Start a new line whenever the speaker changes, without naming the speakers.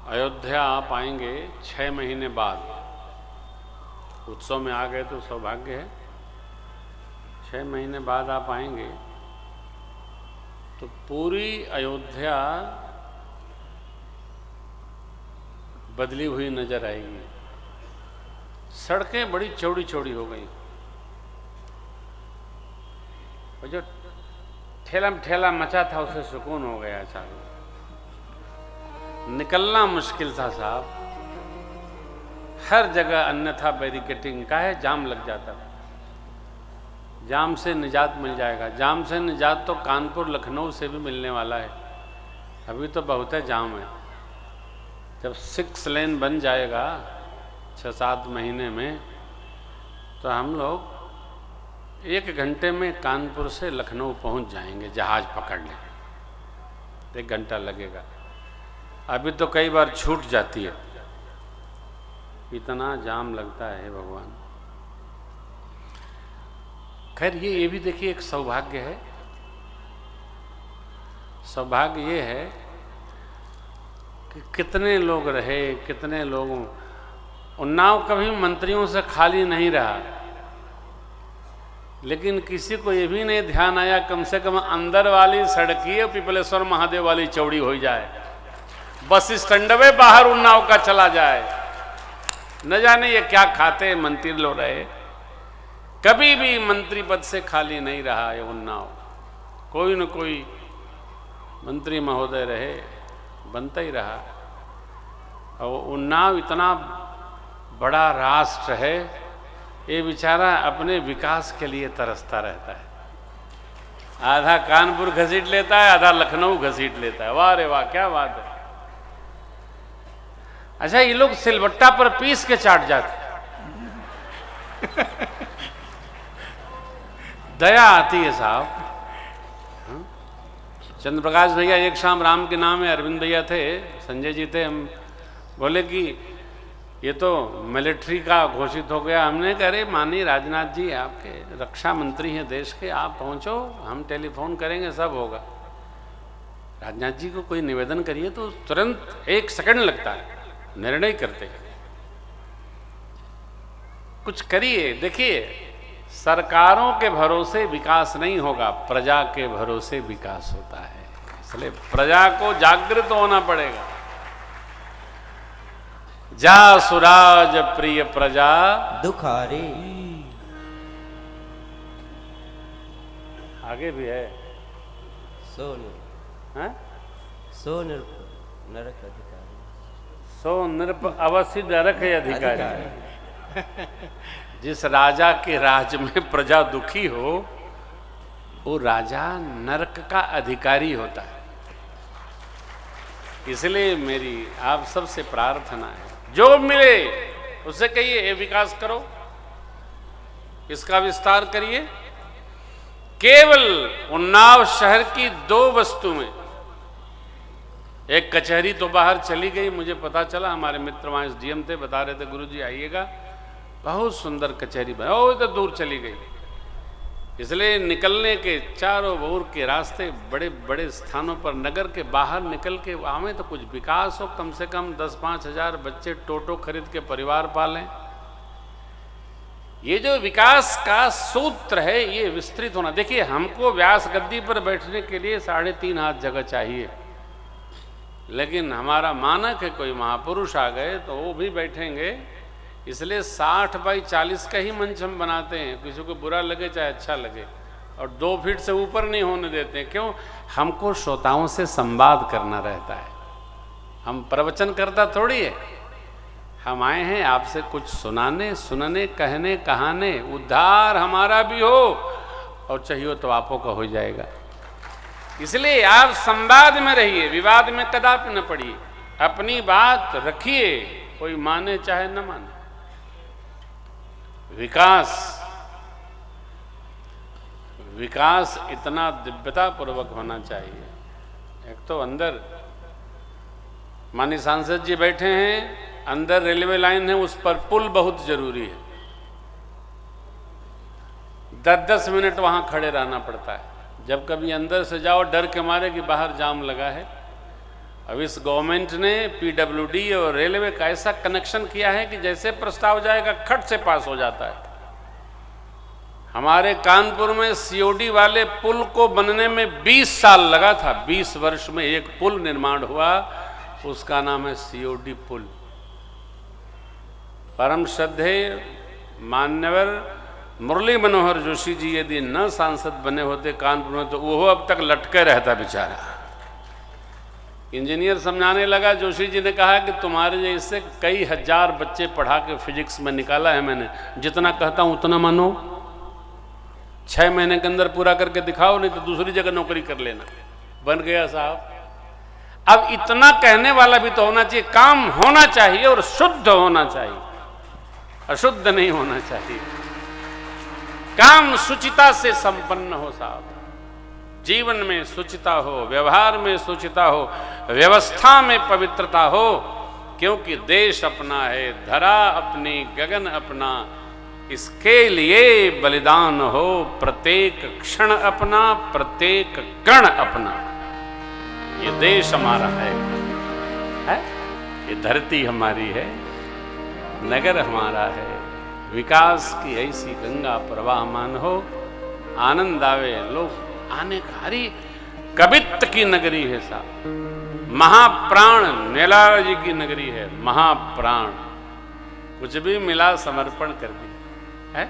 अयोध्या आप आएंगे 6 महीने बाद। उत्सव में आ गए तो सौभाग्य है। 6 महीने बाद आप आएंगे तो पूरी अयोध्या बदली हुई नजर आएगी। सड़कें बड़ी चौड़ी चौड़ी हो गई और जो ठेला ठेला मचा था उसे सुकून हो गया। चालू निकलना मुश्किल था साहब, हर जगह अन्यथा बैरिकेटिंग का है, जाम लग जाता। जाम से निजात मिल जाएगा। जाम से निजात तो कानपुर लखनऊ से भी मिलने वाला है। अभी तो बहुत है जाम है। जब 6 लेन बन जाएगा 6-7 महीने में तो हम लोग 1 घंटे में कानपुर से लखनऊ पहुंच जाएंगे। जहाज पकड़ लें 1 घंटा लगेगा। अभी तो कई बार छूट जाती है, इतना जाम लगता है भगवान। खैर ये भी देखिए एक सौभाग्य है। सौभाग्य ये है कि कितने लोग रहे, कितने लोगों। उन्नाव कभी मंत्रियों से खाली नहीं रहा, लेकिन किसी को ये भी नहीं ध्यान आया कम से कम अंदर वाली सड़कीय पिपलेश्वर महादेव वाली चौड़ी हो जाए, बस स्टैंडवे बाहर उन्नाव का चला जाए। न जाने ये क्या खाते मंत्री लोग रहे, कभी भी मंत्री पद से खाली नहीं रहा ये उन्नाव। कोई न कोई मंत्री महोदय रहे, बनता ही रहा। और उन्नाव इतना बड़ा राष्ट्र है, ये बेचारा अपने विकास के लिए तरसता रहता है। आधा कानपुर घसीट लेता है, आधा लखनऊ घसीट लेता है। वाह रे वाह, क्या बात है। अच्छा, ये लोग सिलबट्टा पर पीस के चाट जाते। दया आती है साहब। चंद्र प्रकाश भैया एक शाम राम के नाम में, अरविंद भैया थे, संजय जी थे, हम बोले कि ये तो मिलिट्री का घोषित हो गया। हमने कहा अरे माननीय राजनाथ जी आपके रक्षा मंत्री हैं देश के, आप पहुंचो, हम टेलीफोन करेंगे, सब होगा। राजनाथ जी को कोई निवेदन करिए तो तुरंत 1 सेकंड लगता है, निर्णय करते हैं। कुछ करिए। देखिए, सरकारों के भरोसे विकास नहीं होगा, प्रजा के भरोसे विकास होता है। इसलिए प्रजा को जागृत होना पड़ेगा। जा सुराज प्रिय प्रजा
दुखारी।
आगे भी है।
सो नरक अधिकारी,
सो नृप अवश्य नरक अधिकारी। जिस राजा के राज में प्रजा दुखी हो, वो राजा नरक का अधिकारी होता है। इसलिए मेरी आप सबसे प्रार्थना है, जो मिले उससे कहिए ये विकास करो, इसका विस्तार करिए। केवल उन्नाव शहर की 2 वस्तु में, एक कचहरी तो बाहर चली गई, मुझे पता चला, हमारे मित्र वहां SDM थे, बता रहे थे गुरुजी आइएगा, बहुत सुंदर कचहरी बनी, और इधर दूर चली गई। इसलिए निकलने के चारों ओर के रास्ते बड़े बड़े स्थानों पर, नगर के बाहर निकल के वहाँ में तो कुछ विकास हो, कम से कम 10-5 हजार बच्चे टोटो खरीद के परिवार पालें। ये जो विकास का सूत्र है ये विस्तृत होना। देखिए, हमको व्यास गद्दी पर बैठने के लिए 3.5 हाथ जगह चाहिए, लेकिन हमारा मानक है कोई महापुरुष आ गए तो वो भी बैठेंगे। इसलिए 60 बाई 40 का ही मंच हम बनाते हैं, किसी को बुरा लगे चाहे अच्छा लगे, और 2 फीट से ऊपर नहीं होने देते। क्यों? हमको श्रोताओं से संवाद करना रहता है। हम प्रवचन करता थोड़ी है, हम आए हैं आपसे कुछ सुनाने, सुनने, कहने, कहाने। उद्धार हमारा भी हो और चाहिए तो आपों का हो जाएगा। इसलिए आप संवाद में रहिए, विवाद में कदापि न पड़िए, अपनी बात रखिए, कोई माने चाहे न माने। विकास इतना दिव्यता पूर्वक होना चाहिए। एक तो अंदर माननीय सांसद जी बैठे हैं, अंदर रेलवे लाइन है, उस पर पुल बहुत जरूरी है। 10-10 मिनट वहां खड़े रहना पड़ता है। जब कभी अंदर से जाओ, डर के मारे कि बाहर जाम लगा है, अब इस गवर्नमेंट ने पीडब्ल्यूडी और रेलवे का ऐसा कनेक्शन किया है कि जैसे प्रस्ताव जाएगा खट से पास हो जाता है। हमारे कानपुर में सीओडी वाले पुल को बनने में 20 साल लगा था। 20 वर्ष में एक पुल निर्माण हुआ, उसका नाम है सीओडी पुल। परम श्रद्धेय मान्यवर मुरली मनोहर जोशी जी यदि न सांसद बने होते कानपुर में तो वो अब तक लटके रहता बेचारा। इंजीनियर समझाने लगा, जोशी जी ने कहा कि तुम्हारे जैसे कई हजार बच्चे पढ़ा के फिजिक्स में निकाला है मैंने, जितना कहता हूं उतना मानो, 6 महीने के अंदर पूरा करके दिखाओ, नहीं तो दूसरी जगह नौकरी कर लेना। बन गया साहब। अब इतना कहने वाला भी तो होना चाहिए, काम होना चाहिए और शुद्ध होना चाहिए, अशुद्ध नहीं होना चाहिए। काम शुचिता से संपन्न हो साहब, जीवन में शुचिता हो, व्यवहार में शुचिता हो, व्यवस्था में पवित्रता हो, क्योंकि देश अपना है, धरा अपनी, गगन अपना, इसके लिए बलिदान हो प्रत्येक क्षण अपना, प्रत्येक कण अपना। ये देश हमारा है? ये धरती हमारी है, नगर हमारा है। विकास की ऐसी गंगा प्रवाहमान हो, आनंद आवे, लोग आने का। हरी कवित्त की नगरी है साहब, महाप्राण नेलार जी की नगरी है, महाप्राण। कुछ भी मिला समर्पण कर दिया है।